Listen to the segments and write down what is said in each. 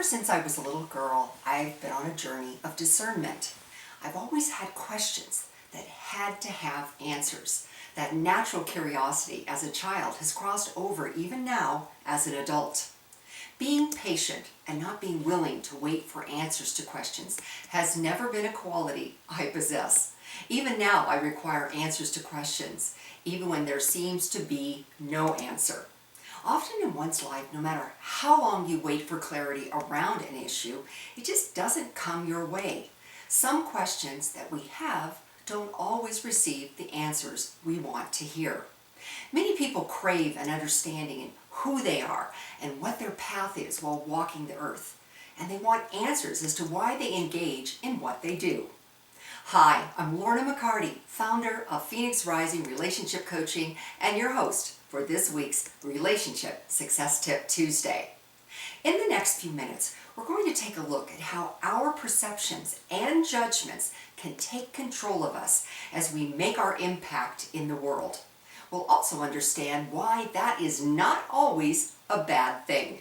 since I was a little girl, I've been on a journey of discernment. I've always had questions that had to have answers. That natural curiosity as a child has crossed over even now as an adult. Being patient and not being willing to wait for answers to questions has never been a quality I possess. Even now I require answers to questions, even when there seems to be no answer. Often in one's life, no matter how long you wait for clarity around an issue, it just doesn't come your way. Some questions that we have don't always receive the answers we want to hear. Many people crave an understanding in who they are and what their path is while walking the earth. And they want answers as to why they engage in what they do. Hi, I'm Lorna McCarty, founder of Phoenix Rising Relationship Coaching and your host for this week's Relationship Success Tip Tuesday. In the next few minutes, we're going to take a look at how our perceptions and judgments can take control of us as we make our impact in the world. We'll also understand why that is not always a bad thing.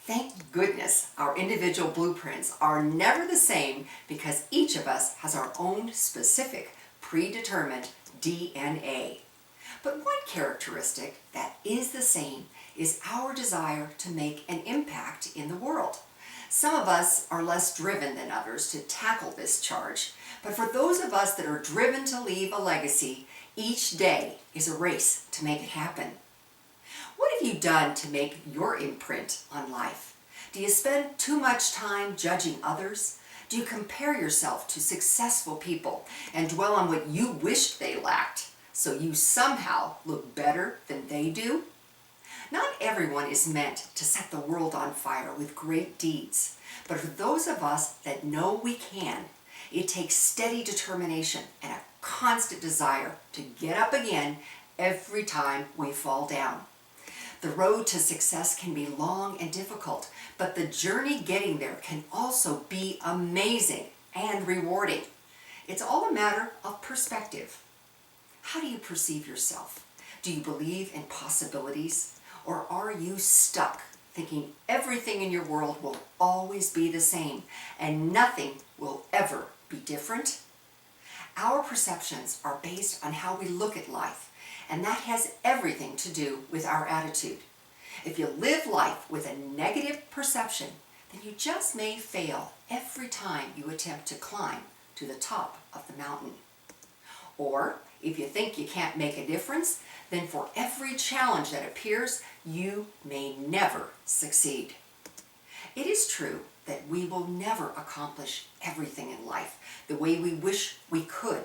Thank goodness our individual blueprints are never the same because each of us has our own specific predetermined DNA. But one characteristic that is the same is our desire to make an impact in the world. Some of us are less driven than others to tackle this charge, but for those of us that are driven to leave a legacy, each day is a race to make it happen. What have you done to make your imprint on life? Do you spend too much time judging others? Do you compare yourself to successful people and dwell on what you wished they lacked so you somehow look better than they do? Not everyone is meant to set the world on fire with great deeds, but for those of us that know we can, it takes steady determination and a constant desire to get up again every time we fall down. The road to success can be long and difficult, but the journey getting there can also be amazing and rewarding. It's all a matter of perspective. How do you perceive yourself? Do you believe in possibilities? Or are you stuck thinking everything in your world will always be the same and nothing will ever be different? Our perceptions are based on how we look at life, and that has everything to do with our attitude. If you live life with a negative perception, then you just may fail every time you attempt to climb to the top of the mountain. Or if you think you can't make a difference, then for every challenge that appears, you may never succeed. It is true that we will never accomplish everything in life the way we wish we could.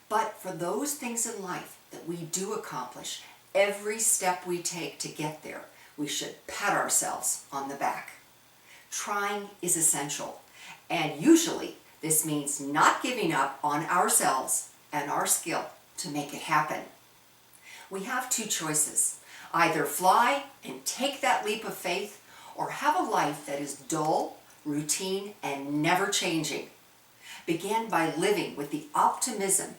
But for those things in life that we do accomplish, every step we take to get there, we should pat ourselves on the back. Trying is essential, and usually this means not giving up on ourselves and our skill to make it happen. We have two choices: either fly and take that leap of faith, or have a life that is dull, routine, and never changing. Begin by living with the optimism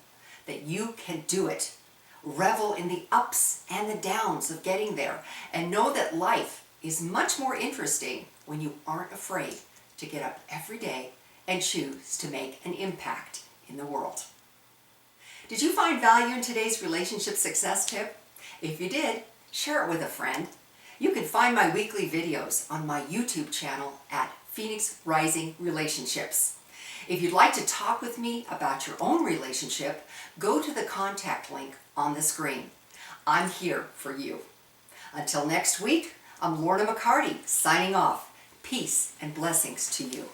that you can do it. Revel in the ups and the downs of getting there, and know that life is much more interesting when you aren't afraid to get up every day and choose to make an impact in the world. Did you find value in today's relationship success tip? If you did, share it with a friend. You can find my weekly videos on my YouTube channel at Phoenix Rising Relationships. If you'd like to talk with me about your own relationship, go to the contact link on the screen. I'm here for you. Until next week, I'm Lorna McCarty signing off. Peace and blessings to you.